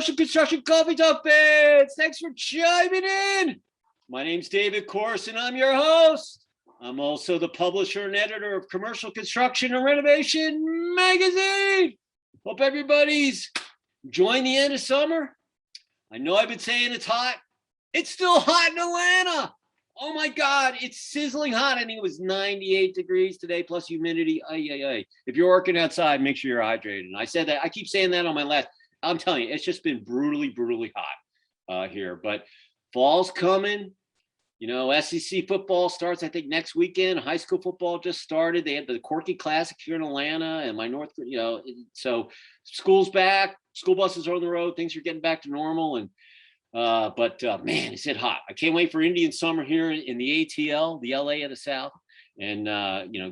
Commercial Construction Coffee Talk fans. Thanks for chiming in. My name's David Corson. I'm your host. I'm also the publisher and editor of Commercial Construction and Renovation magazine. Hope everybody's enjoying the end of summer. I know I've been saying it's hot. It's still hot in Atlanta. Oh my God, it's sizzling hot. I think it was 98 degrees today, plus humidity. If you're working outside, make sure you're hydrated. And I said that, I keep saying that on my last, I'm telling you, it's just been brutally hot here. But fall's coming. You know, SEC football starts, I think, next weekend. High school football just started. They had the Corky Classic here in Atlanta and my North, so school's back, school buses are on the road, things are getting back to normal. And man, is it hot. I can't wait for Indian summer here in the ATL, the LA of the South, and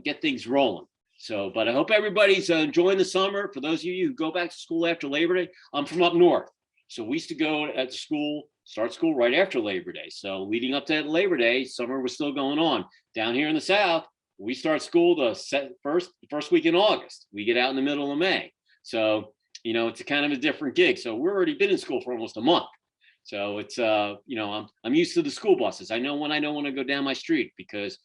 get things rolling. So, but I hope everybody's enjoying the summer. For those of you who go back to school after Labor Day, I'm from up north. So we used to go at school, start school right after Labor Day. So leading up to Labor Day, summer was still going on. Down here in the South, we start school the first week in August. We get out in the middle of May. So, it's a kind of a different gig. So we're already been in school for almost a month. So it's, I'm used to the school buses. I know when I don't want to go down my street because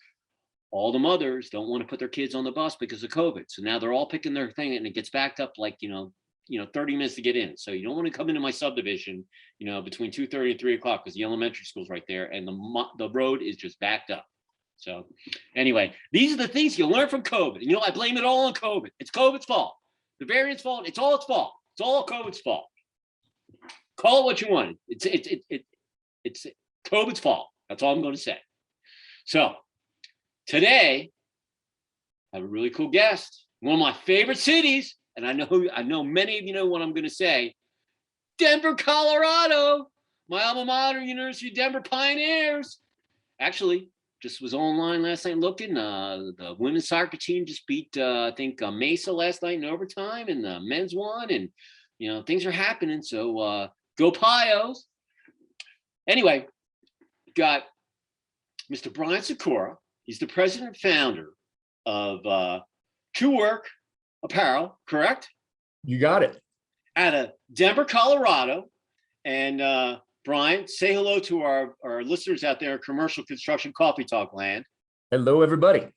all the mothers don't want to put their kids on the bus because of COVID. So now they're all picking their thing and it gets backed up like, 30 minutes to get in. So you don't want to come into my subdivision, between 2:30 and 3 o'clock because the elementary school's right there and the road is just backed up. So anyway, these are the things you learn from COVID. I blame it all on COVID. It's COVID's fault. The variant's fault. It's all its fault. It's all COVID's fault. Call it what you want. It's COVID's fault. That's all I'm going to say. So today, I have a really cool guest. One of my favorite cities, and I know many of you know what I'm going to say. Denver, Colorado. My alma mater, University of Denver Pioneers. Actually, just was online last night looking. The women's soccer team just beat, Mesa last night in overtime, and the men's won, and things are happening. So go Pios. Anyway, got Mr. Brian Ciciora. He's the president and founder of Truewerk Apparel, correct? You got it. Out of Denver, Colorado. And Brian, say hello to our listeners out there in Commercial Construction Coffee Talk land. Hello, everybody.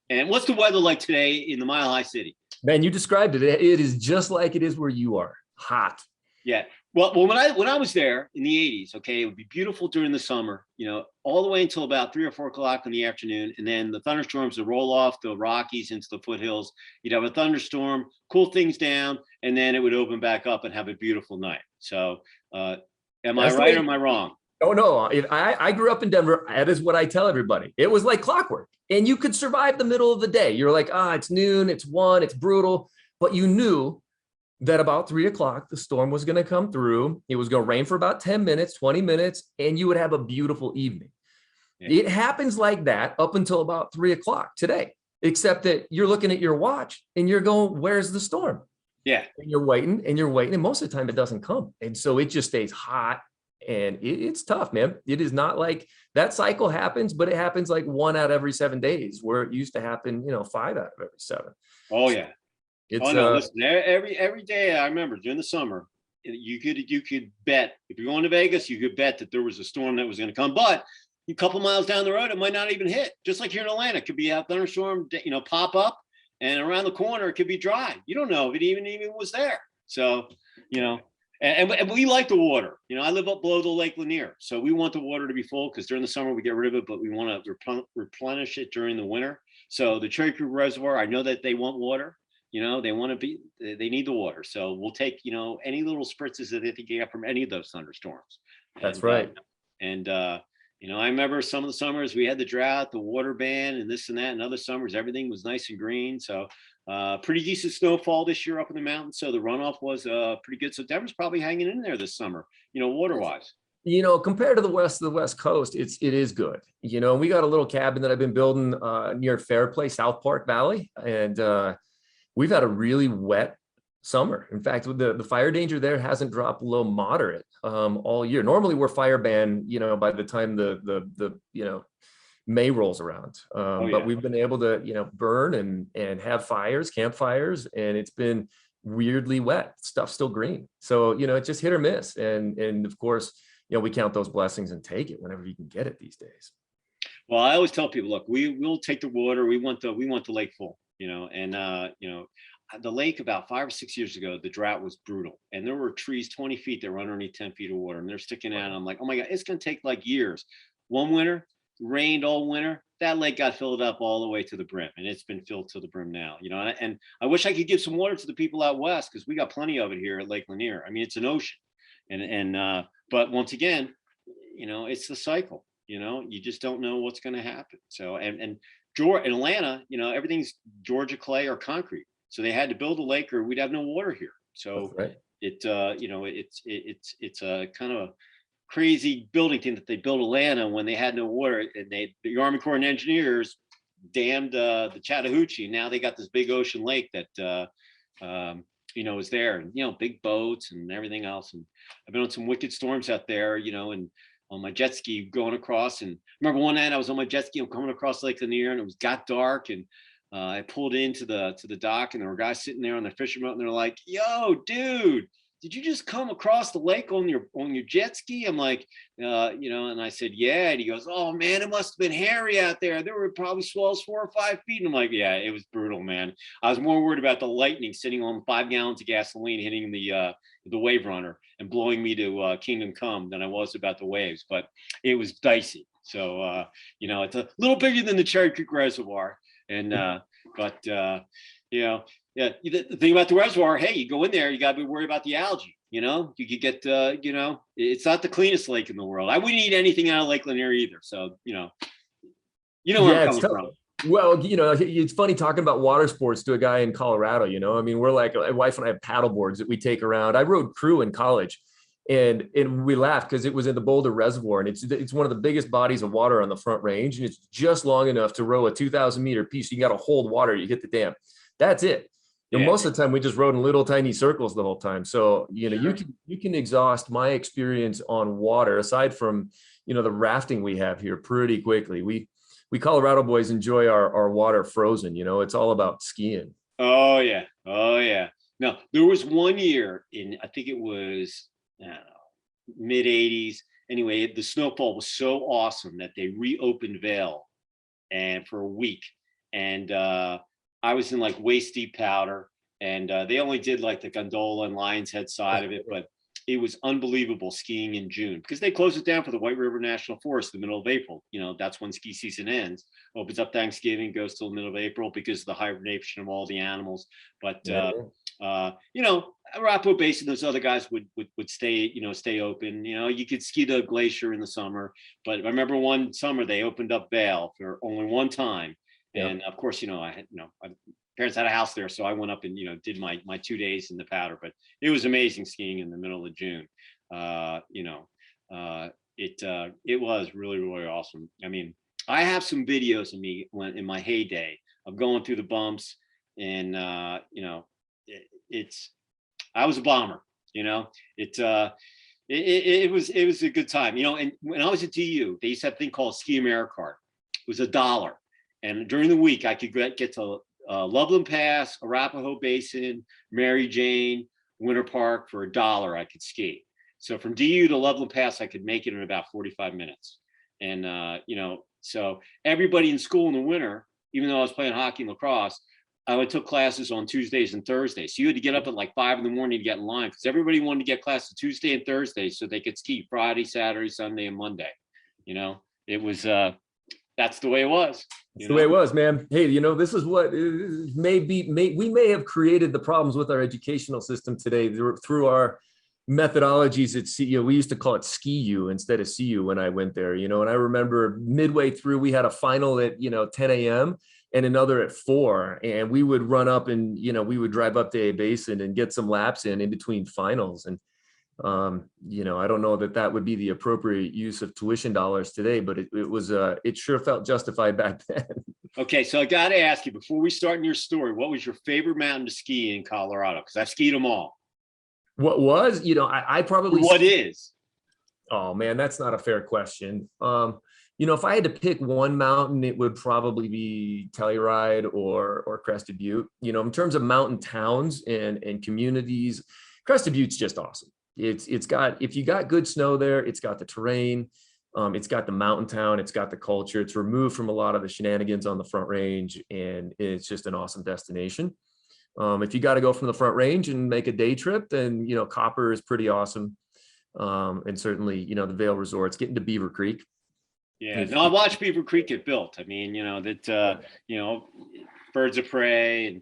And what's the weather like today in the Mile High City? Man, you described it. It is just like it is where you are. Hot. Yeah. Well, when I was there in the 80s, okay, it would be beautiful during the summer, all the way until about 3 or 4 o'clock in the afternoon. And then the thunderstorms would roll off the Rockies into the foothills. You'd have a thunderstorm, cool things down, and then it would open back up and have a beautiful night. So am I right or am I wrong? Oh, no. I grew up in Denver. That is what I tell everybody. It was like clockwork. And you could survive the middle of the day. You're like, it's noon, it's 1, it's brutal. But you knew that about 3 o'clock, the storm was going to come through. It was going to rain for about 10 minutes, 20 minutes, and you would have a beautiful evening. Yeah. It happens like that up until about 3 o'clock today, except that you're looking at your watch and you're going, where's the storm? Yeah. And you're waiting and you're waiting. And most of the time it doesn't come. And so it just stays hot and it's tough, man. It is not like that cycle happens, but it happens like 1 out of every 7 days where it used to happen, 5 out of every 7. Oh, yeah. Listen, every day I remember during the summer, you could bet if you're going to Vegas, you could bet that there was a storm that was going to come, but a couple miles down the road, it might not even hit. Just like here in Atlanta, it could be a thunderstorm, pop up, and around the corner, it could be dry. You don't know if it even was there. So, and we like the water. I live up below the Lake Lanier, so we want the water to be full because during the summer we get rid of it, but we want to replenish it during the winter. So the Cherry Creek Reservoir, I know that they want water. They need the water. So we'll take, any little spritzes that they can get from any of those thunderstorms. That's right. I remember some of the summers we had the drought, the water ban and this and that, and other summers, everything was nice and green. So pretty decent snowfall this year up in the mountains. So the runoff was pretty good. So Denver's probably hanging in there this summer, water wise. Compared to the West Coast, it is good. We got a little cabin that I've been building near Fairplay, South Park Valley. And we've had a really wet summer. In fact, the fire danger there hasn't dropped below moderate all year. Normally we're fire banned, by the time the May rolls around. But we've been able to, burn and have campfires, and it's been weirdly wet, stuff's still green. So, it's just hit or miss. And of course, we count those blessings and take it whenever you can get it these days. Well, I always tell people, look, we'll take the water. We want the lake full, and the lake about 5 or 6 years ago, the drought was brutal, and there were trees 20 feet that were underneath 10 feet of water, and they're sticking out. And I'm like, oh my God, it's going to take like years. One winter, rained all winter. That lake got filled up all the way to the brim, and it's been filled to the brim now. And I wish I could give some water to the people out west, because we got plenty of it here at Lake Lanier. I mean, it's an ocean, but once again, it's the cycle. You just don't know what's going to happen. So and Georgia, Atlanta, everything's Georgia clay or concrete. So they had to build a lake, or we'd have no water here. So right. it's a kind of a crazy building thing that they built Atlanta when they had no water, and the Army Corps of Engineers dammed the Chattahoochee. Now they got this big ocean lake that is there, and big boats and everything else. And I've been on some wicked storms out there, and on my jet ski going across. And I remember one night I was on my jet ski, I'm coming across Lake Lanier, and got dark, and I pulled into the dock, and there were guys sitting there on their fishing boat, and they're like, "Yo, dude, did you just come across the lake on your jet ski?" I'm like, and I said, "Yeah." And he goes, "Oh man, it must have been hairy out there. There were probably swells 4 or 5 feet." And I'm like, "Yeah, it was brutal, man. I was more worried about the lightning sitting on 5 gallons of gasoline hitting the wave runner and blowing me to Kingdom Come than I was about the waves." But it was dicey. So it's a little bigger than the Cherry Creek Reservoir, and yeah. The thing about the reservoir, hey, you go in there, you got to be worried about the algae. You could get, it's not the cleanest lake in the world. I wouldn't eat anything out of Lake Lanier either. So, where I'm coming from. Well, it's funny talking about water sports to a guy in Colorado. I mean, we're like, my wife and I have paddle boards that we take around. I rode crew in college, and we laughed because it was in the Boulder Reservoir, and it's one of the biggest bodies of water on the Front Range, and it's just long enough to row a 2,000 meter piece. You got to hold water, you hit the dam. That's it. Most of the time we just rode in little tiny circles the whole time. So, you can exhaust my experience on water, aside from, the rafting we have here, pretty quickly. We Colorado boys enjoy our water frozen. It's all about skiing. Oh yeah. No, there was one year I think it was, I don't know, mid 80s. Anyway, the snowfall was so awesome that they reopened Vail and for a week. And I was in like waist deep powder, and they only did like the gondola and Lion's Head side of it, but it was unbelievable skiing in June, because they closed it down for the White River National Forest in the middle of April. That's when ski season ends. Opens up Thanksgiving, goes till the middle of April because of the hibernation of all the animals. But Arapahoe Basin, those other guys would stay open. You could ski the glacier in the summer, but I remember one summer they opened up Vail for only one time. And of course, I had, my parents had a house there, so I went up and did my 2 days in the powder. But it was amazing skiing in the middle of June. It was really, really awesome. I mean, I have some videos of me in my heyday of going through the bumps, and I was a bomber. It was a good time. And when I was at DU, they used to have a thing called Ski AmeriCard. It was $1. And during the week, I could get to Loveland Pass, Arapahoe Basin, Mary Jane, Winter Park for $1. I could ski. So from DU to Loveland Pass, I could make it in about 45 minutes. And, so everybody in school in the winter, even though I was playing hockey and lacrosse, I took classes on Tuesdays and Thursdays. So you had to get up at like 5 in the morning to get in line, because everybody wanted to get classes Tuesday and Thursday so they could ski Friday, Saturday, Sunday, and Monday. It was, that's the way it was. That's the way it was, man. Hey, this is what we may have created the problems with our educational system today through our methodologies at CU. We used to call it ski-u instead of CU when I went there, and I remember midway through we had a final at 10 a.m. and another at 4, and we would run up and we would drive up to A Basin and get some laps in between finals. And I don't know that would be the appropriate use of tuition dollars today, but it sure felt justified back then. Okay, so I got to ask you, before we start in your story, what was your favorite mountain to ski in Colorado? Because I've skied them all. What was? I probably. What is? Oh man, that's not a fair question. if I had to pick one mountain, it would probably be Telluride or Crested Butte. In terms of mountain towns and communities, Crested Butte's just awesome. It's got, if you got good snow there, it's got the terrain, it's got the mountain town, it's got the culture, it's removed from a lot of the shenanigans on the Front Range, and it's just an awesome destination. If you got to go from the Front Range and make a day trip, then Copper is pretty awesome, and certainly the Vail Resorts, getting to Beaver Creek. Yeah, no, I watched Beaver Creek get built. I mean, birds of prey, and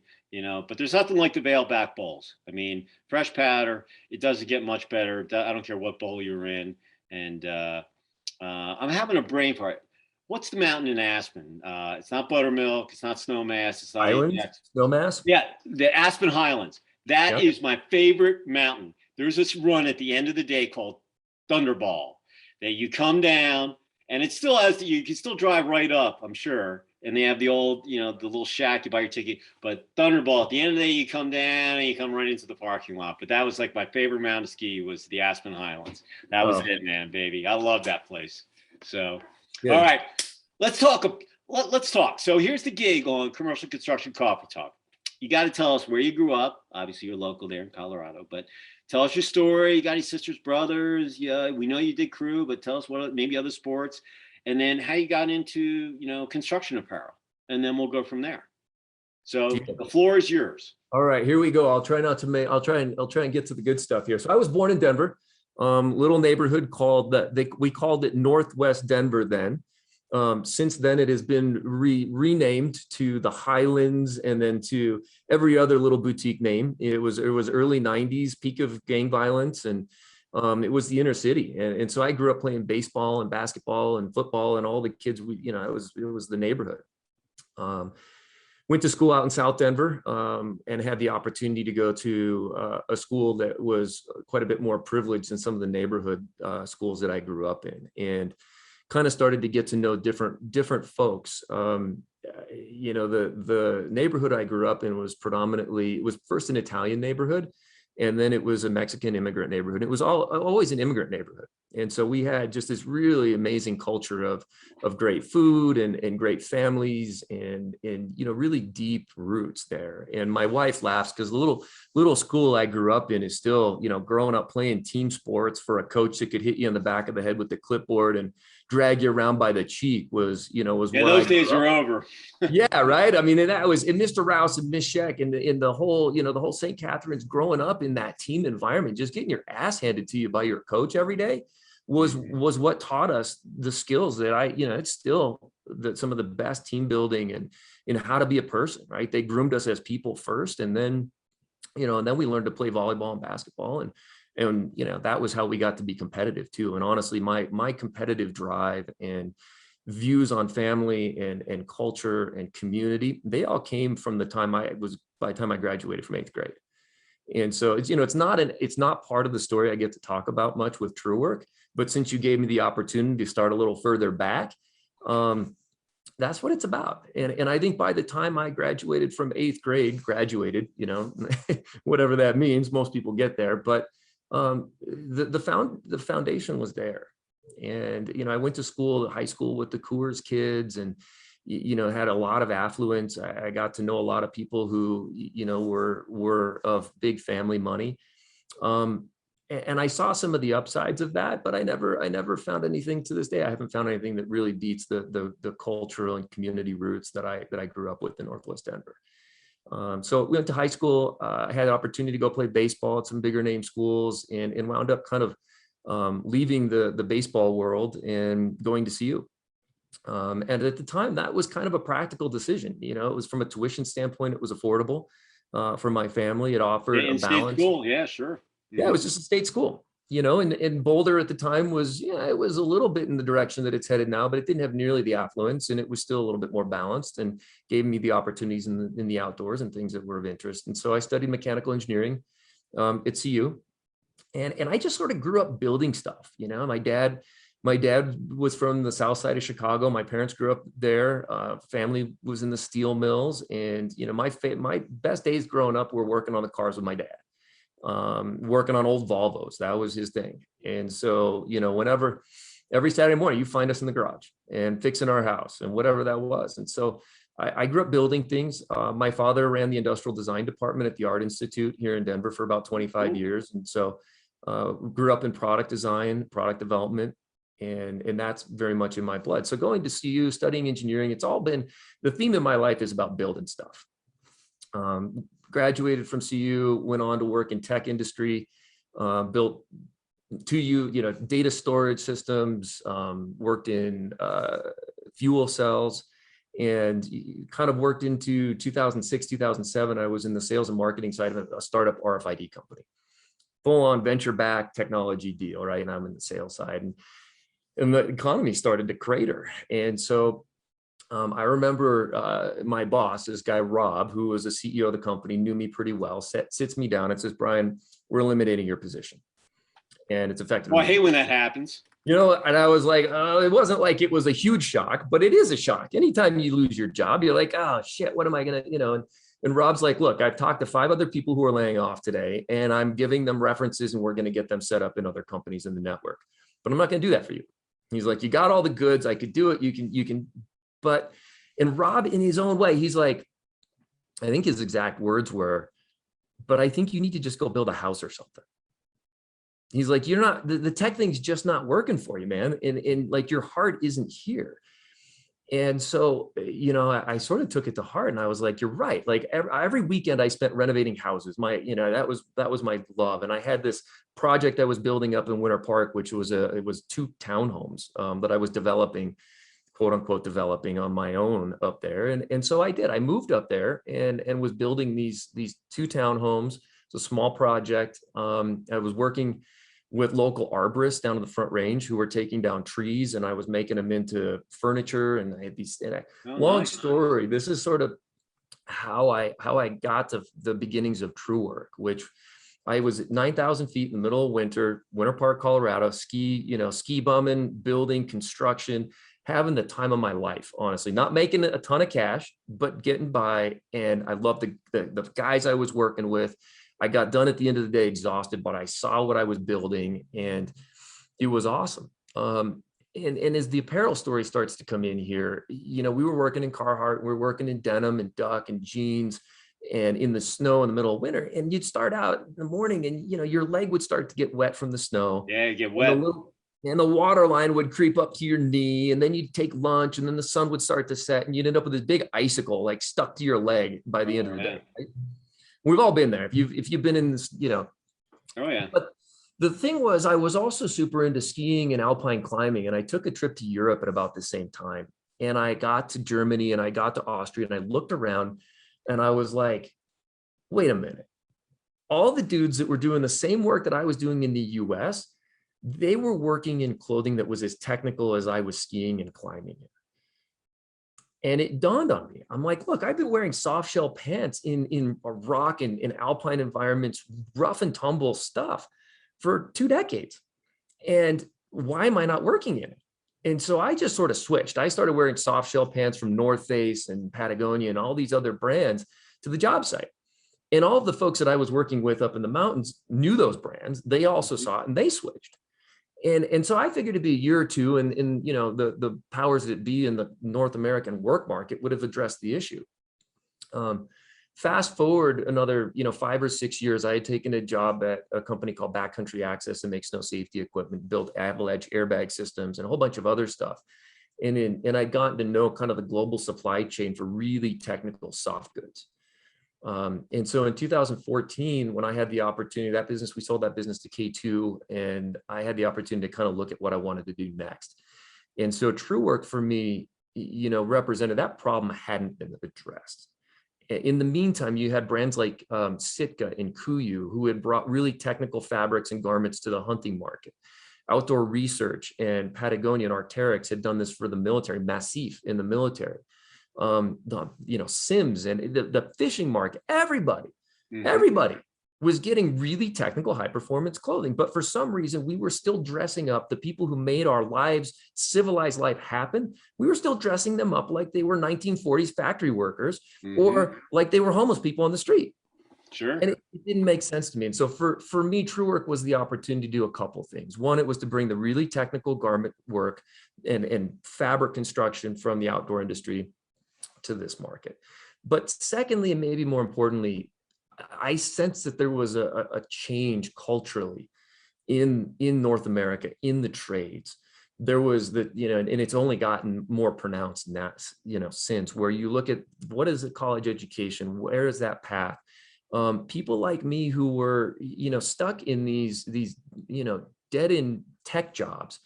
but there's nothing like the Vail back bowls. I mean, fresh powder, it doesn't get much better. I don't care what bowl you're in. And I'm having a brain fart. What's the mountain in Aspen? It's not Buttermilk. It's not Snowmass. It's not Highlands? Snowmass? Yeah, the Aspen Highlands. That Yep. is my favorite mountain. There's this run at the end of the day called Thunderball that you come down, and it still has, you can still drive right up, I'm sure. And they have the old, the little shack, you buy your ticket. But Thunderball, at the end of the day, you come down and you come right into the parking lot. But that was like my favorite mountain to ski was the Aspen Highlands. That was it, man, baby. I love that place. So, Yeah. all right, let's talk. Let's talk. So here's the gig on Commercial Construction Coffee Talk. You got to tell us where you grew up. Obviously, you're local there in Colorado, but tell us your story. You got any sisters, brothers? Yeah, we know you did crew, but tell us what maybe other sports, and then how you got into construction apparel, and then we'll go from there. So the floor is yours. All right, here we go. I'll try and get to the good stuff here. So I was born in Denver, little neighborhood called we called it Northwest Denver then. Since then, it has been renamed to the Highlands, and then to every other little boutique name. It was early 90s, peak of gang violence, and it was the inner city. And so I grew up playing baseball and basketball and football, and all the kids, it was the neighborhood. Went to school out in South Denver, and had the opportunity to go to a school that was quite a bit more privileged than some of the neighborhood schools that I grew up in, and kind of started to get to know different folks. The neighborhood I grew up in was first an Italian neighborhood, and then it was a Mexican immigrant neighborhood. It was always an immigrant neighborhood. And so we had just this really amazing culture of great food and great families and really deep roots there. And my wife laughs because the little school I grew up in is still, growing up playing team sports for a coach that could hit you on the back of the head with the clipboard and drag you around by the cheek was those days are over. Yeah, right. I mean, and that was, and Mr. Rouse and Miss Sheck and the whole, the whole St. Catharines, growing up in that team environment, just getting your ass handed to you by your coach every day was what taught us the skills that it's still some of the best team building and how to be a person, right? They groomed us as people first, and then we learned to play volleyball and basketball, and that was how we got to be competitive too. And honestly, my competitive drive and views on family and culture and community, they all came from by the time I graduated from 8th grade. And so it's not part of the story I get to talk about much with True Werk, but since you gave me the opportunity to start a little further back, that's what it's about. And I think by the time I graduated from 8th grade, whatever that means, most people get there, but the foundation was there. And I went to high school with the Coors kids, and had a lot of affluence. I got to know a lot of people who were of big family money, and I saw some of the upsides of that, but I never found anything to this day. I haven't found anything that really beats the cultural and community roots that I grew up with in Northwest Denver. So we went to high school. I had an opportunity to go play baseball at some bigger name schools, and wound up kind of leaving the baseball world and going to CU. And at the time, that was kind of a practical decision. It was from a tuition standpoint, it was affordable for my family. It offered a balance. State school, yeah, sure. Yeah, it was just a state school. And Boulder at the time was, it was a little bit in the direction that it's headed now, but it didn't have nearly the affluence, and it was still a little bit more balanced and gave me the opportunities in the outdoors and things that were of interest. And so I studied mechanical engineering at CU, and I just sort of grew up building stuff. My dad was from the south side of Chicago. My parents grew up there. Family was in the steel mills, and my best days growing up were working on the cars with my dad. Working on old Volvos, that was his thing. And so, whenever every Saturday morning, you find us in the garage and fixing our house and whatever that was. And so I grew up building things. My father ran the industrial design department at the Art Institute here in Denver for about 25 years. And so grew up in product design, product development, and that's very much in my blood. So going to CU, studying engineering, it's all been, the theme of my life is about building stuff. Graduated from CU, went on to work in tech industry, built data storage systems, worked in fuel cells, and kind of worked into 2006, 2007. I was in the sales and marketing side of a startup RFID company, full on venture backed technology deal, right? And I'm in the sales side, and the economy started to crater. And so I remember my boss, this guy, Rob, who was the CEO of the company, knew me pretty well, sits me down and says, Brian, we're eliminating your position. And it's effective. Well, I hate when that happens. And I was like, oh, it wasn't like it was a huge shock, but it is a shock. Anytime you lose your job, you're like, oh shit, what am I gonna, and Rob's like, look, I've talked to 5 other people who are laying off today, and I'm giving them references, and we're gonna get them set up in other companies in the network. But I'm not gonna do that for you. He's like, you got all the goods, I could do it, you can, but, and Rob in his own way, he's like, I think his exact words were, but I think you need to just go build a house or something. He's like, you're not, the tech thing's just not working for you, man. And like your heart isn't here. And so, I sort of took it to heart, and I was like, you're right. Like every weekend I spent renovating houses. That was my love. And I had this project I was building up in Winter Park, which was it was 2 townhomes that I was developing, quote unquote, developing on my own up there. And so I did. I moved up there and was building these 2 townhomes. It's a small project. I was working with local arborists down in the Front Range who were taking down trees, and I was making them into furniture. And I had these, long story. This is sort of how I got to the beginnings of True Werk, which I was at 9,000 feet in the middle of Winter Park, Colorado, ski bumming, building, construction, having the time of my life, honestly, not making a ton of cash, but getting by. And I loved the guys I was working with. I got done at the end of the day exhausted, but I saw what I was building, and it was awesome. And as the apparel story starts to come in here, we were working in Carhartt, we were working in denim and duck and jeans, and in the snow in the middle of winter. And you'd start out in the morning, and your leg would start to get wet from the snow. Yeah, get wet. And the water line would creep up to your knee, and then you'd take lunch, and then the sun would start to set, and you'd end up with this big icicle like stuck to your leg by the end of the day. Right? We've all been there. If you've been in this, Oh yeah. But the thing was, I was also super into skiing and alpine climbing, and I took a trip to Europe at about the same time. And I got to Germany and I got to Austria, and I looked around and I was like, wait a minute. All the dudes that were doing the same work that I was doing in the US, they were working in clothing that was as technical as I was skiing and climbing in. And it dawned on me. I'm like, look, I've been wearing soft shell pants in a rock and in alpine environments, rough and tumble stuff for 2 decades. And why am I not working in it? And so I just sort of switched. I started wearing soft shell pants from North Face and Patagonia and all these other brands to the job site. And all of the folks that I was working with up in the mountains knew those brands. They also saw it, and they switched. And so I figured it'd be a year or two, and the powers that be in the North American work market would have addressed the issue. Fast forward another 5 or 6 years, I had taken a job at a company called Backcountry Access that makes snow safety equipment, built avalanche airbag systems and a whole bunch of other stuff. And I'd gotten to know kind of the global supply chain for really technical soft goods. And so in 2014, when I had the opportunity, we sold that business to K2, and I had the opportunity to kind of look at what I wanted to do next. And so True Werk for me, represented that problem hadn't been addressed. In the meantime, you had brands like Sitka and Kuyu, who had brought really technical fabrics and garments to the hunting market. Outdoor Research and Patagonia and Arc'teryx had done this for the military, Massif in the military. Sims and the fishing market, everybody was getting really technical high performance clothing. But for some reason, we were still dressing up the people who made our lives, civilized life happen. We were still dressing them up like they were 1940s factory workers or like they were homeless people on the street. Sure. And it didn't make sense to me. And so for me, True Werk was the opportunity to do a couple things. One, it was to bring the really technical garment work and fabric construction from the outdoor industry to this market. But secondly, and maybe more importantly, I sensed that there was a change culturally in North America, in the trades. There was and it's only gotten more pronounced in that, since, where you look at what is a college education, where is that path? People like me who were, stuck in these dead end tech jobs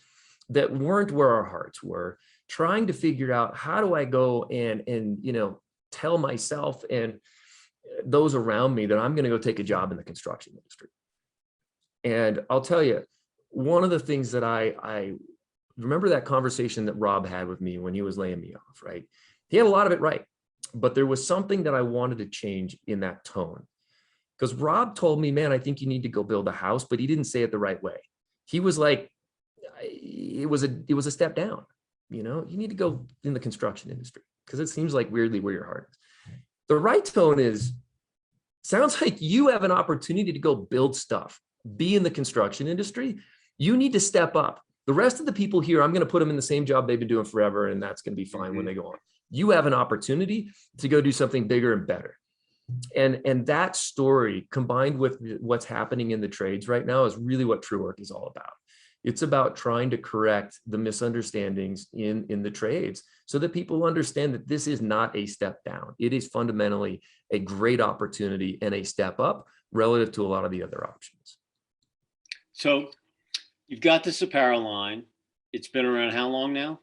that weren't where our hearts were, trying to figure out how do I go and tell myself and those around me that I'm going to go take a job in the construction industry. And I'll tell you, one of the things that I remember, that conversation that Rob had with me when he was laying me off, right? He had a lot of it right, but there was something that I wanted to change in that tone. Because Rob told me, man, I think you need to go build a house, but he didn't say it the right way. He was like, it was a step down. You need to go in the construction industry because it seems like weirdly where your heart is. The right tone is, sounds like you have an opportunity to go build stuff, be in the construction industry. You need to step up. The rest of the people here, I'm going to put them in the same job they've been doing forever, and that's going to be fine when they go on. You have an opportunity to go do something bigger and better. And that story, combined with what's happening in the trades right now, is really what True Werk is all about. It's about trying to correct the misunderstandings in the trades so that people understand that this is not a step down. It is fundamentally a great opportunity and a step up relative to a lot of the other options. So you've got this apparel line. It's been around how long now?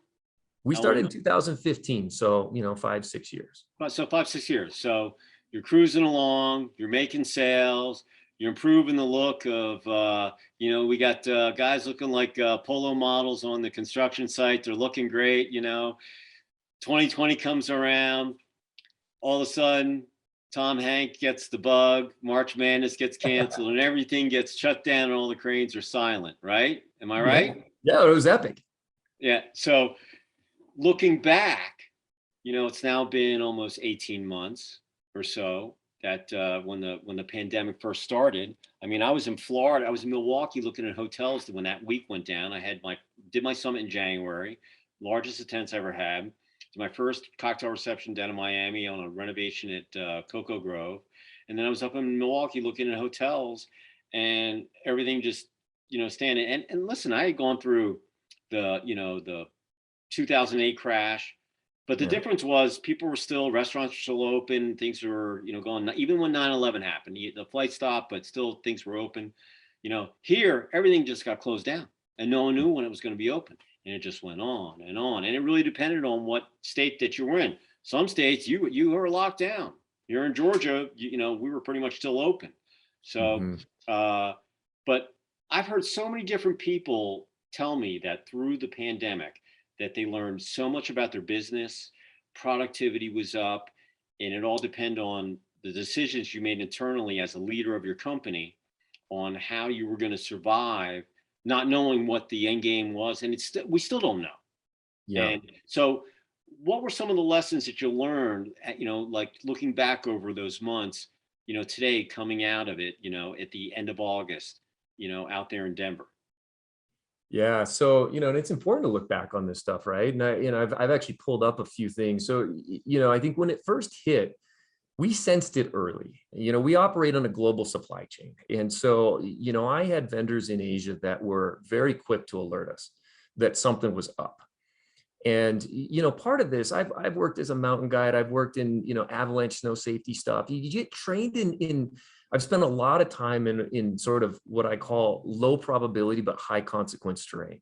We started in 2015. So, 5-6 years. So 5-6 years. So you're cruising along, you're making sales, you're improving the look of, we got guys looking like polo models on the construction site. They're looking great. 2020 comes around. All of a sudden, Tom Hanks gets the bug, March Madness gets canceled, and everything gets shut down and all the cranes are silent, right? Am I right? Yeah, it was epic. Yeah. So looking back, it's now been almost 18 months or so that when the pandemic first started. I mean, I was in Florida, I was in Milwaukee looking at hotels when that week went down. I did my summit in January, largest attendance I ever had. It's my first cocktail reception down in Miami on a renovation at Cocoa Grove. And then I was up in Milwaukee looking at hotels and everything just, standing. And listen, I had gone through the 2008 crash. But the difference was restaurants were still open, things were, going, even when 9/11 happened, the flight stopped, but still things were open. Here, everything just got closed down and no one knew when it was going to be open. And it just went on and on. And it really depended on what state that you were in. Some states, you were locked down. You're in Georgia, we were pretty much still open. So, but I've heard so many different people tell me that through the pandemic, that they learned so much about their business, productivity was up, and it all depended on the decisions you made internally as a leader of your company on how you were going to survive, not knowing what the end game was. And we still don't know. Yeah. And so what were some of the lessons that you learned, like looking back over those months, today coming out of it, at the end of August, out there in Denver? Yeah. So, and it's important to look back on this stuff, right? And I've actually pulled up a few things. So, I think when it first hit, we sensed it early. We operate on a global supply chain. And so, I had vendors in Asia that were very quick to alert us that something was up. And, part of this, I've worked as a mountain guide. I've worked in, avalanche snow safety stuff. You get trained in I've spent a lot of time in sort of what I call low probability, but high consequence terrain.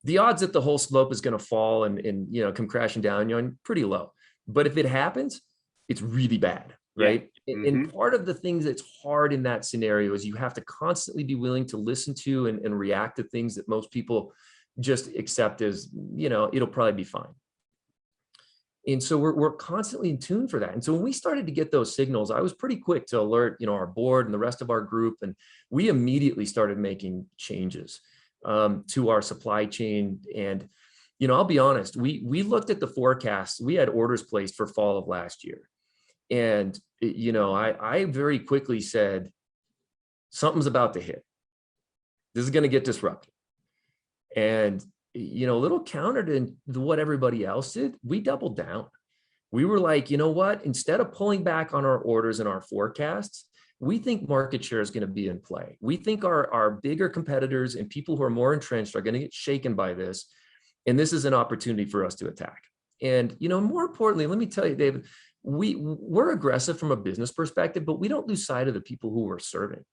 The odds that the whole slope is going to fall and come crashing down, pretty low. But if it happens, it's really bad, right? Yeah. And part of the things that's hard in that scenario is you have to constantly be willing to listen to and react to things that most people just accept as, it'll probably be fine. And so we're constantly in tune for that. And so when we started to get those signals, I was pretty quick to alert, our board and the rest of our group. And we immediately started making changes to our supply chain. And, I'll be honest, we looked at the forecast. We had orders placed for fall of last year. And, you know, I very quickly said, something's about to hit. This is going to get disrupted. And, you know, a little counter to what everybody else did, we doubled down. We were like, you know what, instead of pulling back on our orders and our forecasts, we think market share is going to be in play. We think our bigger competitors and people who are more entrenched are going to get shaken by this. And this is an opportunity for us to attack. And, you know, more importantly, let me tell you, David, we're aggressive from a business perspective, but we don't lose sight of the people who we're serving.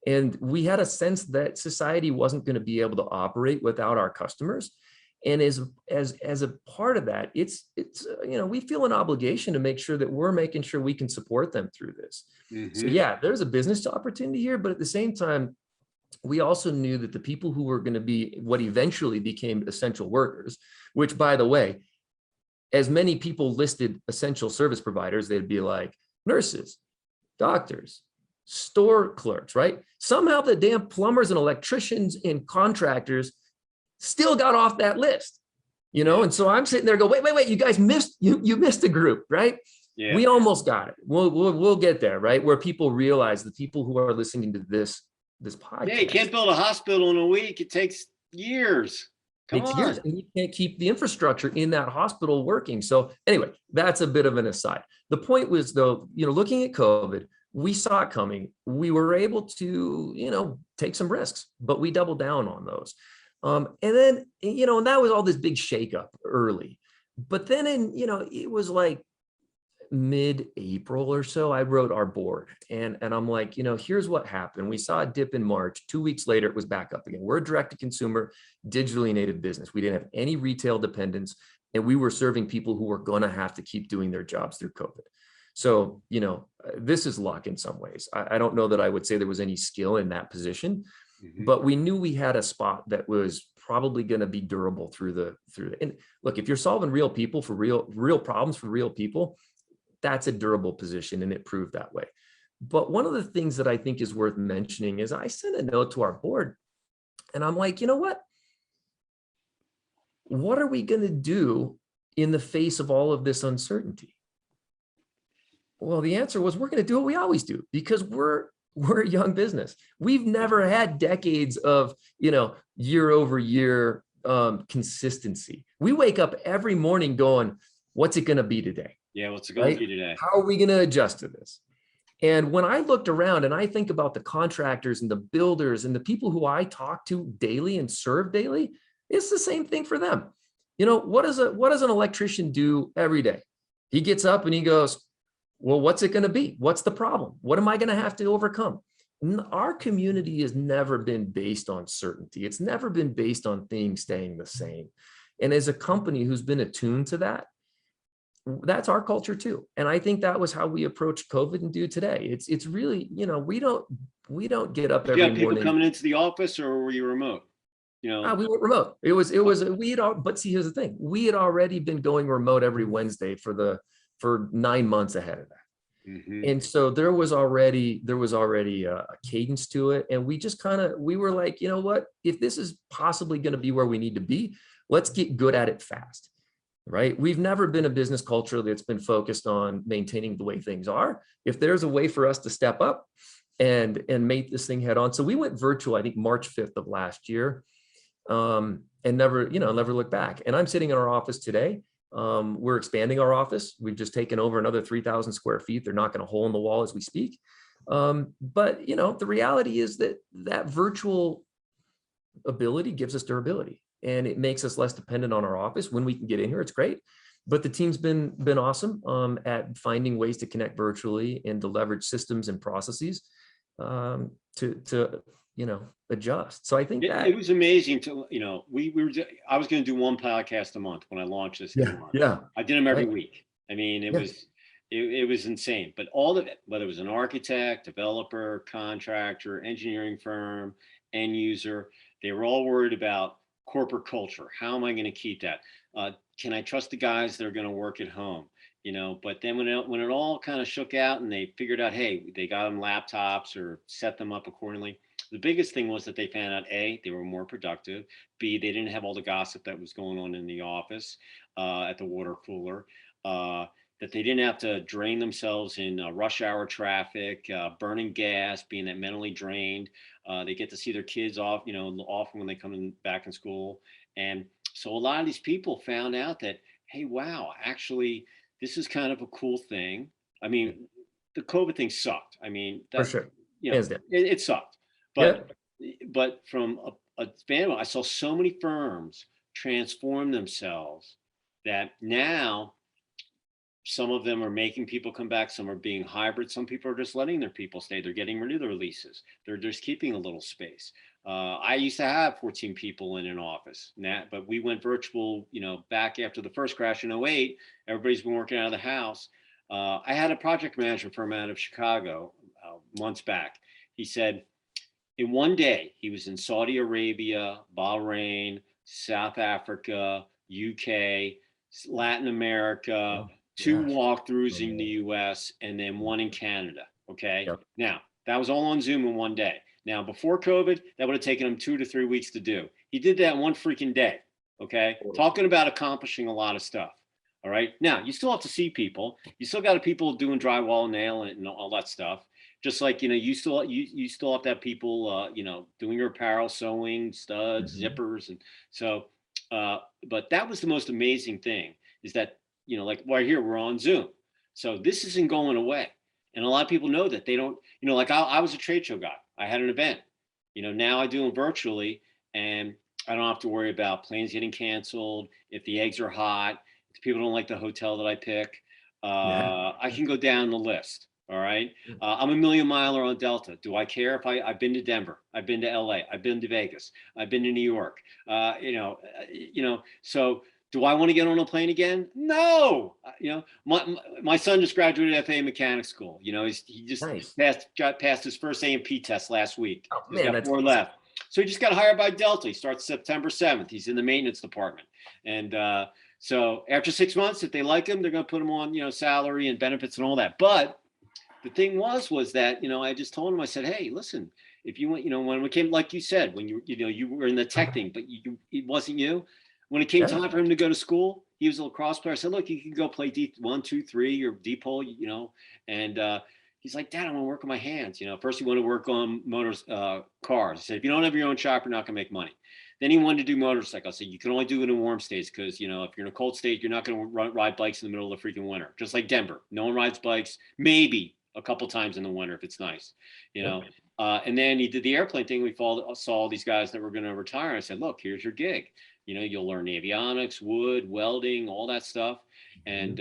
And we had a sense that society wasn't going to be able to operate without our customers. And as a part of that, it's you know, we feel an obligation to make sure that we're making sure we can support them through this. So yeah, there's a business opportunity here, but at the same time, we also knew that the people who were going to be what eventually became essential workers, which, by the way, as many people listed essential service providers, they'd be like nurses, doctors, store clerks, right? Somehow the damn plumbers and electricians and contractors still got off that list, you know? And so I'm sitting there go, wait, you guys missed, you missed a group, right? Yeah. We almost got it. We'll get there, right? Where people realize, the people who are listening to this podcast. Yeah, you can't build a hospital in a week. It takes years. Come on. Years, and you can't keep the infrastructure in that hospital working. So anyway, that's a bit of an aside. The point was, though, you know, looking at COVID, we saw it coming. We were able to, you know, take some risks, but we doubled down on those. And then, you know, and that was all this big shakeup early. But then you know, it was like mid-April or so, I wrote our board and I'm like, you know, here's what happened. We saw a dip in March. 2 weeks later, it was back up again. We're a direct-to-consumer, digitally native business. We didn't have any retail dependence, and we were serving people who were going to have to keep doing their jobs through COVID. So, you know, this is luck in some ways. I don't know that I would say there was any skill in that position, but we knew we had a spot that was probably going to be durable through the, and look, if you're solving real people for real problems for real people, that's a durable position, and it proved that way. But one of the things that I think is worth mentioning is I sent a note to our board and I'm like, you know what are we going to do in the face of all of this uncertainty? Well, the answer was, we're going to do what we always do, because we're a young business. We've never had decades of, you know, year over year consistency. We wake up every morning going, what's it going to be today? Yeah, what's it going to be today? How are we going to adjust to this? And when I looked around and I think about the contractors and the builders and the people who I talk to daily and serve daily, it's the same thing for them. You know, what does an electrician do every day? He gets up and he goes, well, what's it going to be? What's the problem? What am I going to have to overcome? Our community has never been based on certainty. It's never been based on things staying the same. And as a company who's been attuned to that, that's our culture too. And I think that was how we approached COVID and do today. It's really, you know, we don't get up every morning. You have people coming into the office, or were you remote? You know, we were remote. But see, here's the thing. We had already been going remote every Wednesday for 9 months ahead of that. And so there was already a cadence to it. And we just we were like, you know what, if this is possibly going to be where we need to be, let's get good at it fast. Right? We've never been a business culture that's been focused on maintaining the way things are. If there's a way for us to step up and make this thing head on. So we went virtual, I think March 5th of last year, and never looked back. And I'm sitting in our office today. We're expanding our office. We've just taken over another 3,000 square feet. They're knocking a hole in the wall as we speak. But you know, the reality is that virtual ability gives us durability. And it makes us less dependent on our office. When we can get in here, it's great. But the team's been awesome at finding ways to connect virtually and to leverage systems and processes to you know, adjust. So I think it was amazing to, you know, I was going to do one podcast a month when I launched this. Yeah. I did them every week. I mean, it was insane. But all of it, whether it was an architect, developer, contractor, engineering firm, end user, they were all worried about corporate culture. How am I going to keep that? Can I trust the guys that are going to work at home? You know, but then when it all kind of shook out and they figured out, hey, they got them laptops or set them up accordingly. The biggest thing was that they found out, A, they were more productive. B, they didn't have all the gossip that was going on in the office, at the water cooler. that they didn't have to drain themselves in rush hour traffic, burning gas, being that mentally drained. They get to see their kids off, often when they come back in school. And so a lot of these people found out that, hey, wow, actually, this is kind of a cool thing. I mean, the COVID thing sucked. I mean, For sure. It sucked. But from a standpoint, I saw so many firms transform themselves that now some of them are making people come back. Some are being hybrid. Some people are just letting their people stay. They're getting rid of their leases. They're just keeping a little space. I used to have 14 people in an office, but we went virtual, back after the first crash in 08. Everybody's been working out of the house. I had a project management firm out of Chicago months back. He said in one day, he was in Saudi Arabia, Bahrain, South Africa, UK, Latin America, 2 walkthroughs in the US, and then 1 in Canada. Okay. Yep. Now, that was all on Zoom in one day. Now, before COVID, that would have taken him 2 to 3 weeks to do. He did that in one freaking day. Okay. Talking about accomplishing a lot of stuff. All right. Now, you still have to see people. You still got people doing drywall, nail, and all that stuff. Just like, you still have to have people, doing your apparel, sewing, studs, zippers. And so, but that was the most amazing thing is that, like right here, we're on Zoom. So this isn't going away. And a lot of people know that they don't, like I was a trade show guy. I had an event, now I do them virtually and I don't have to worry about planes getting canceled. If the eggs are hot, if people don't like the hotel that I pick, I can go down the list. All right. I'm a million miler on Delta. Do I care if I've been to Denver? I've been to LA. I've been to Vegas. I've been to New York. So do I want to get on a plane again? No. My son just graduated FA mechanic school. He just passed his first A&P test last week. Oh, He's got 4 left. So he just got hired by Delta. He starts September 7th. He's in the maintenance department. And so after 6 months, if they like him, they're going to put him on, salary and benefits and all that. But the thing was that, I just told him, I said, hey, listen, if you want, when we came, like you said, when you were in the tech thing, but it wasn't you. When it came time for him to go to school, he was a lacrosse player. I said, look, you can go play D1, 2, 3 or D-pole, and he's like, Dad, I want to work on my hands. First he wanted to work on motors, cars. I said, if you don't have your own shop, you're not going to make money. Then he wanted to do motorcycles. I said, you can only do it in warm states because, if you're in a cold state, you're not going to ride bikes in the middle of the freaking winter. Just like Denver. No one rides bikes, maybe a couple times in the winter if it's nice, and then he did the airplane thing. We saw these guys that were going to retire. I said, look, here's your gig. You'll learn avionics, wood, welding, all that stuff. And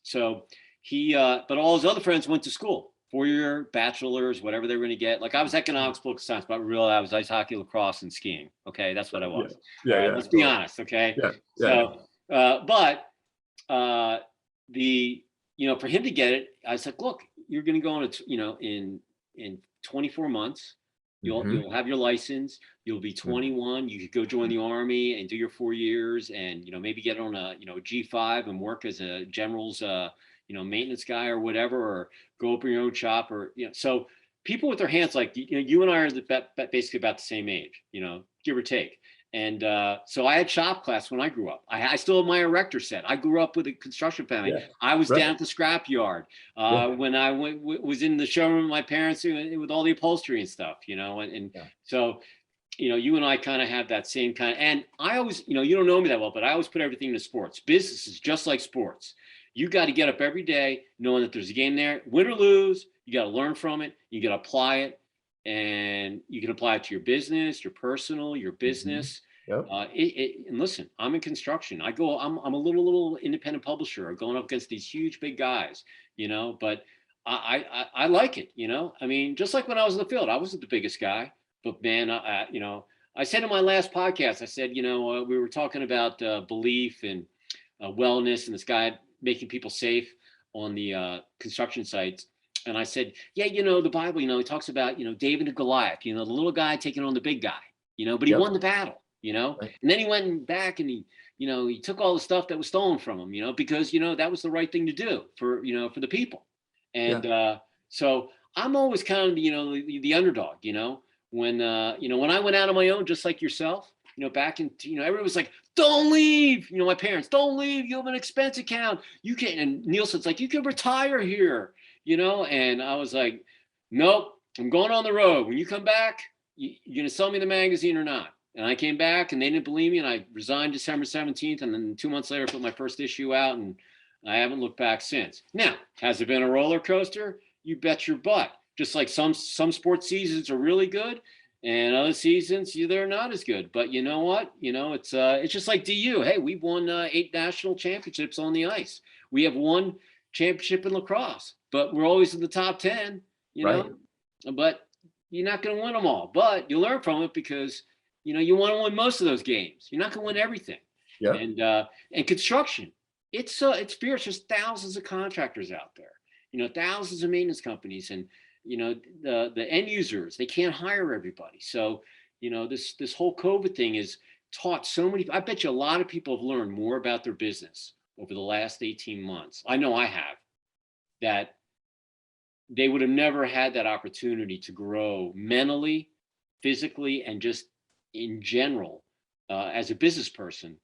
so he, but all his other friends went to school, 4-year bachelors, whatever they were going to get. Like I was economics, political science, but really I was ice hockey, lacrosse, and skiing. Okay, that's what I was. Let's be honest. Okay. So, but for him to get it, I said, look, you're going to go on in 24 months, you'll have your license. You'll be 21. You could go join the Army and do your 4 years and, maybe get on a, G5 and work as a general's, maintenance guy or whatever, or go open your own shop or, so people with their hands, like, you and I are basically about the same age, give or take. And so I had shop class when I grew up. I still have my erector set. I grew up with a construction family. I was down at the scrap yard when I was in the showroom with my parents with all the upholstery and stuff, so, you and I kind of have that same kind of, and I always, you don't know me that well, but I always put everything into sports. Business is just like sports. You got to get up every day knowing that there's a game there, win or lose. You got to learn from it. You got to apply it. And you can apply it to your business, your personal, your business. And listen, I'm in construction. I'm a little independent publisher. I'm going up against these huge big guys, but I like it. I mean, just like when I was in the field, I wasn't the biggest guy, but man, I said in my last podcast, I said, we were talking about belief and wellness and this guy making people safe on the construction sites. And I said, the Bible, he talks about, David and Goliath, the little guy taking on the big guy, but he won the battle, and then he went back and he took all the stuff that was stolen from him, because, that was the right thing to do for the people. And so I'm always kind of, the underdog, when I went out on my own, just like yourself, back in, everyone was like, don't leave. You know, my parents, don't leave. You have an expense account. You can, and Nielsen's like, you can retire here, you know? And I was like, nope, I'm going on the road. When you come back, you're going to sell me the magazine or not? And I came back and they didn't believe me. And I resigned December 17th. And then 2 months later, I put my first issue out and I haven't looked back since. Now, has it been a roller coaster? You bet your butt. Just like some sports seasons are really good and other seasons they're not as good. But you know what? You know, it's just like DU. Hey, we've won 8 national championships on the ice. We have 1 championship in lacrosse, but we're always in the top 10, you know, but you're not going to win them all, but you learn from it because, you know, you want to win most of those games. You're not going to win everything. Yeah. And construction, it's fierce. There's thousands of contractors out there, you know, thousands of maintenance companies, and, you know, the end users, they can't hire everybody. So, you know, this whole COVID thing has taught so many, I bet you a lot of people have learned more about their business over the last 18 months. I know I have, that they would have never had that opportunity to grow mentally, physically, and just in general as a business person,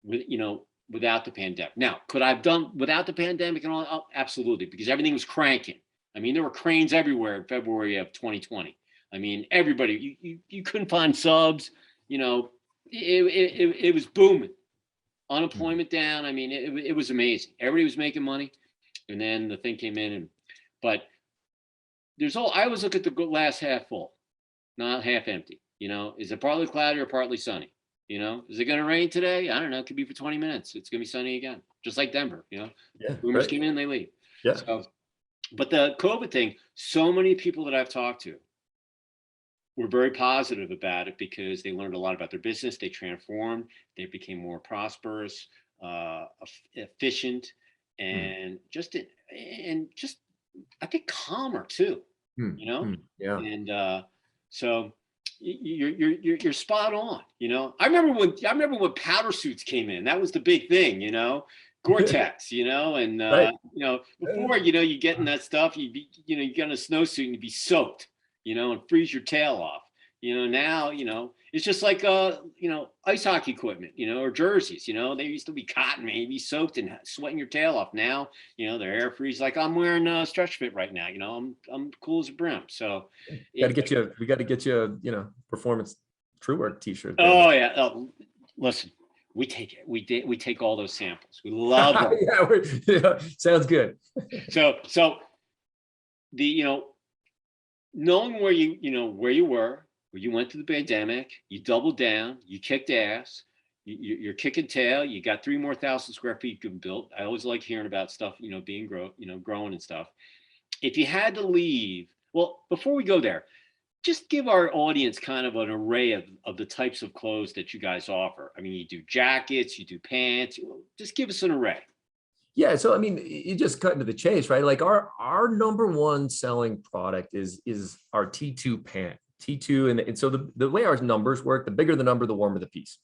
with, you know, without the pandemic. Now, could I have done without the pandemic and all? Oh, absolutely, because everything was cranking. I mean, there were cranes everywhere in February of 2020. I mean, everybody, you couldn't find subs, you know, it was booming. Unemployment down. I mean, it was amazing. Everybody was making money. And then the thing came in, but I always look at the glass half full, not half empty. You know, is it partly cloudy or partly sunny? You know, is it going to rain today? I don't know. It could be for 20 minutes. It's going to be sunny again, just like Denver. You know, rumors came in, they leave. Yeah. So, but the COVID thing, so many people that I've talked to were very positive about it because they learned a lot about their business. They transformed. They became more prosperous, efficient, and just I think calmer too. You know, yeah. And so you're spot on. You know, I remember when powder suits came in. That was the big thing. You know, Gore-Tex. You know, and you know, before, you know, you get in that stuff, you get in a snowsuit and you'd be soaked. You know, and freeze your tail off. You know, now, you know, it's just like, you know, ice hockey equipment, you know, or jerseys, you know, they used to be cotton, man, you'd be soaked and sweating your tail off. Now, you know, they're air freeze. Like I'm wearing a stretch fit right now, you know, I'm cool as a brim. So we got to get you, you know, performance True Werk t-shirt. Oh yeah. Oh, listen, we take it. We take all those samples. We love them. Yeah, sounds good. So the, you know, knowing where you were, where you went through the pandemic, you doubled down, you kicked ass, you're kicking tail, you got 3,000 more square feet you can build. I always like hearing about stuff, you know, being growing and stuff. If you had to leave, well, before we go there, just give our audience kind of an array of the types of clothes that you guys offer. I mean, you do jackets, you do pants, just give us an array. Yeah, so I mean, you just cut into the chase, right? Like our number one selling product is our T2 pant. T2, and so the way our numbers work, the bigger the number, the warmer the piece.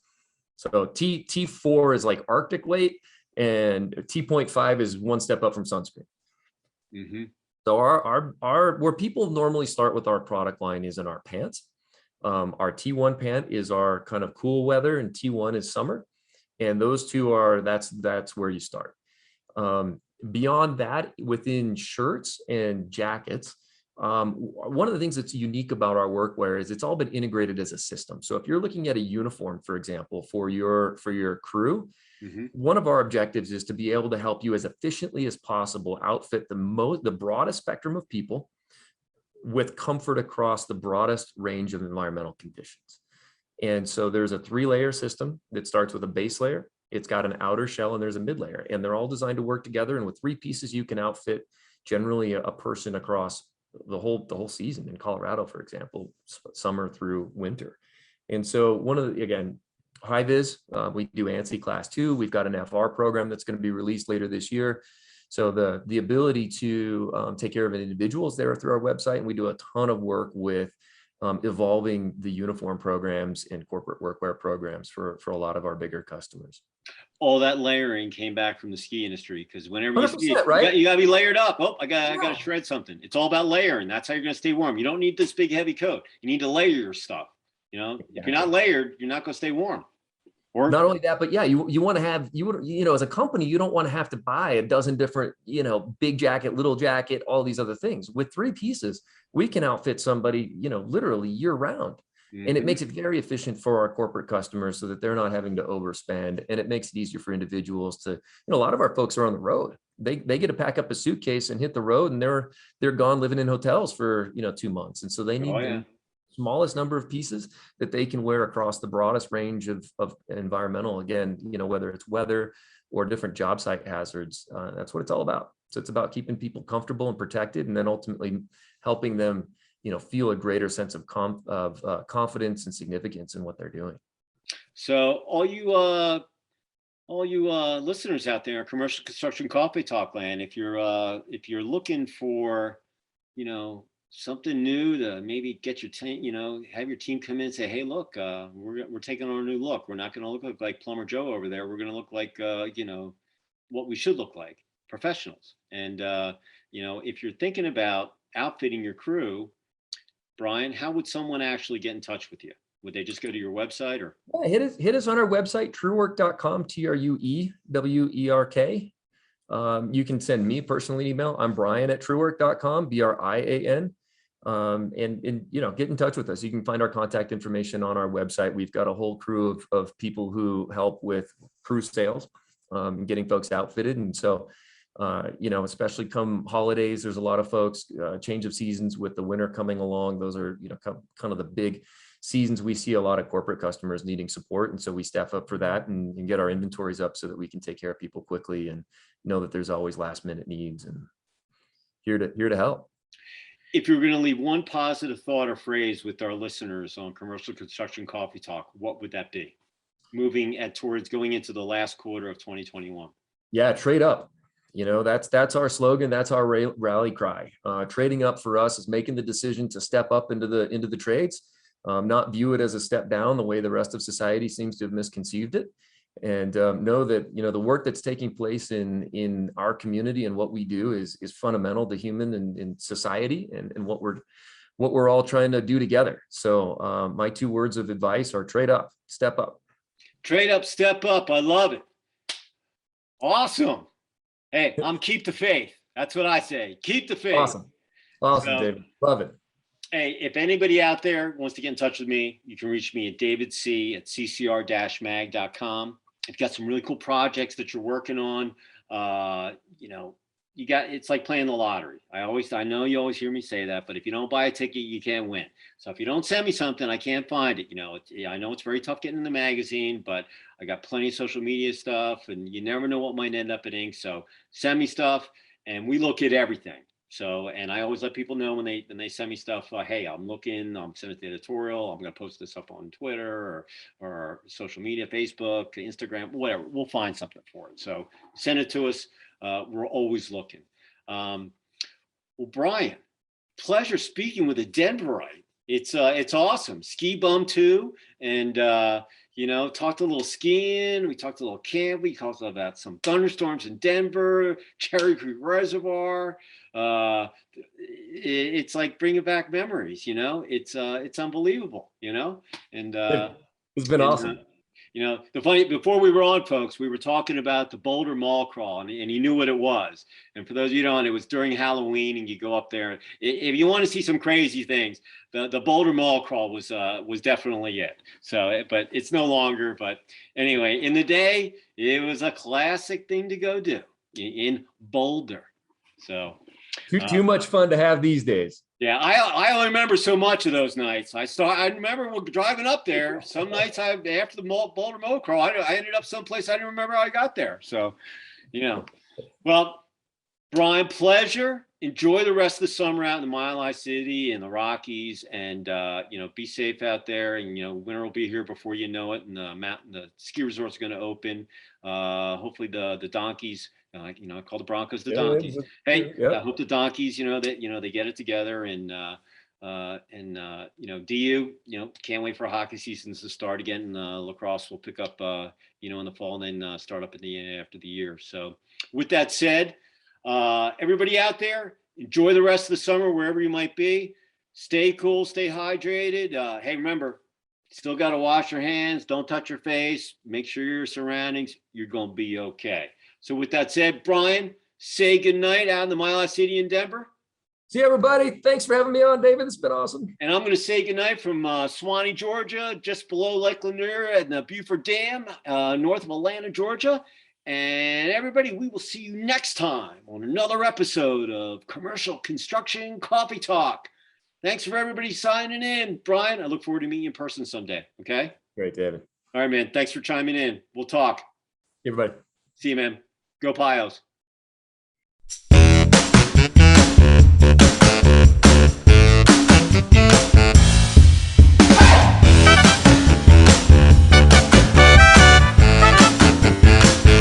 So T4 is like Arctic weight, and T.5 is one step up from sunscreen. Mm-hmm. So our where people normally start with our product line is in our pants. Our T1 pant is our kind of cool weather, and T1 is summer, and those two are that's where you start. Beyond that, within shirts and jackets, one of the things that's unique about our workwear is it's all been integrated as a system. So if you're looking at a uniform, for example, for your crew, mm-hmm. One of our objectives is to be able to help you as efficiently as possible outfit the broadest spectrum of people with comfort across the broadest range of environmental conditions. And so there's a 3-layer system that starts with a base layer. It's got an outer shell and there's a mid layer, and they're all designed to work together. And with 3 pieces, you can outfit generally a person across the whole season in Colorado, for example, summer through winter. And so one of the, again, high vis, we do ANSI class 2. We've got an FR program that's going to be released later this year. So the ability to take care of an individual is there through our website. And we do a ton of work with evolving the uniform programs and corporate workwear programs for a lot of our bigger customers. All that layering came back from the ski industry, because whenever you ski, right? you got to be layered up. Oh, I got to shred something. It's all about layering. That's how you're going to stay warm. You don't need this big heavy coat. You need to layer your stuff. You know, if you're not layered, you're not going to stay warm. Or Not only that, but yeah, you want to have, as a company, you don't want to have to buy a dozen different, big jacket, little jacket, all these other things. With 3 pieces, we can outfit somebody, literally year round. And it Mhm. makes it very efficient for our corporate customers so that they're not having to overspend. And it makes it easier for individuals to, a lot of our folks are on the road. They get to pack up a suitcase and hit the road, and they're gone living in hotels for, 2 months. And so they Oh need yeah. the smallest number of pieces that they can wear across the broadest range of environmental, again, whether it's weather or different job site hazards. That's what it's all about. So it's about keeping people comfortable and protected, and then ultimately helping them, feel a greater sense of confidence and significance in what they're doing. So all you listeners out there, commercial construction coffee talk land, if you're looking for, something new to maybe get your team, have your team come in and say, hey, look, we're taking on a new look. We're not going to look like Plumber Joe over there. We're going to look like, what we should look like, professionals. And, if you're thinking about outfitting your crew, Brian, how would someone actually get in touch with you? Would they just go to your website or? Yeah, hit us on our website, truewerk.com, TRUEWERK. You can send me personally an email. I'm Brian at truewerk.com, BRIAN. And get in touch with us. You can find our contact information on our website. We've got a whole crew of people who help with crew sales, and getting folks outfitted. And so, especially come holidays, there's a lot of folks, change of seasons with the winter coming along. Those are, kind of the big seasons we see a lot of corporate customers needing support. And so we staff up for that and get our inventories up so that we can take care of people quickly and know that there's always last minute needs, and here to help. If you're going to leave one positive thought or phrase with our listeners on Commercial Construction Coffee Talk, what would that be? Moving towards going into the last quarter of 2021. Yeah, trade up. That's our slogan. That's our rally cry. Trading up for us is making the decision to step up into the trades, not view it as a step down the way the rest of society seems to have misconceived it. And know that, the work that's taking place in our community and what we do is fundamental to human and society and what we're all trying to do together. So my 2 words of advice are trade up, step up. Trade up, step up. I love it. Awesome. Hey, I'm keep the faith. That's what I say. Keep the faith. Awesome, So, David. Love it. Hey, if anybody out there wants to get in touch with me, you can reach me at davidc@ccr-mag.com. If you've got some really cool projects that you're working on, it's like playing the lottery. I know you always hear me say that, but if you don't buy a ticket, you can't win. So if you don't send me something, I can't find it. I know it's very tough getting in the magazine, but I got plenty of social media stuff, and you never know what might end up in ink. So send me stuff, and we look at everything. So, and I always let people know when they send me stuff, hey, I'm sending the editorial, I'm going to post this up on Twitter or social media, Facebook, Instagram, whatever. We'll find something for it. So send it to us. We're always looking. Well, Brian, pleasure speaking with a Denverite. It's awesome. Ski bum too. And, talked a little skiing. We talked a little camp. We talked about some thunderstorms in Denver, Cherry Creek Reservoir. It's like bringing back memories, it's unbelievable, and it's been awesome. The funny, before we were on, folks, we were talking about the Boulder Mall Crawl, and he knew what it was. And for those of you who don't, it was during Halloween, and you go up there. If you want to see some crazy things, the Boulder Mall Crawl was definitely it. So, but it's no longer. But anyway, in the day, it was a classic thing to go do in Boulder. So. Too much fun to have these days. Yeah, I only remember so much of those nights. I remember driving up there. Some nights after the Boulder Mall Crawl, I ended up someplace I didn't remember how I got there. So, well, Brian, pleasure. Enjoy the rest of the summer out in the Mile High City and the Rockies, and be safe out there. And winter will be here before you know it, and the ski resort's going to open. Hopefully the donkeys. I call the Broncos the donkeys. Hey, yep. I hope the donkeys, they get it together, and DU, can't wait for hockey seasons to start again. And lacrosse will pick up, in the fall, and then start up after the year. So, with that said, everybody out there, enjoy the rest of the summer wherever you might be. Stay cool, stay hydrated. Hey, remember, Still got to wash your hands. Don't touch your face. Make sure your surroundings, you're going to be okay. So with that said, Brian, say goodnight out in the Mile High City in Denver. See everybody. Thanks for having me on, David. It's been awesome. And I'm going to say goodnight from Swanee, Georgia, just below Lake Lanier and the Beaufort Dam, north of Atlanta, Georgia. And everybody, we will see you next time on another episode of Commercial Construction Coffee Talk. Thanks for everybody signing in. Brian, I look forward to meeting you in person someday. Okay? Great, David. All right, man. Thanks for chiming in. We'll talk. Everybody. See you, man. Go Pios.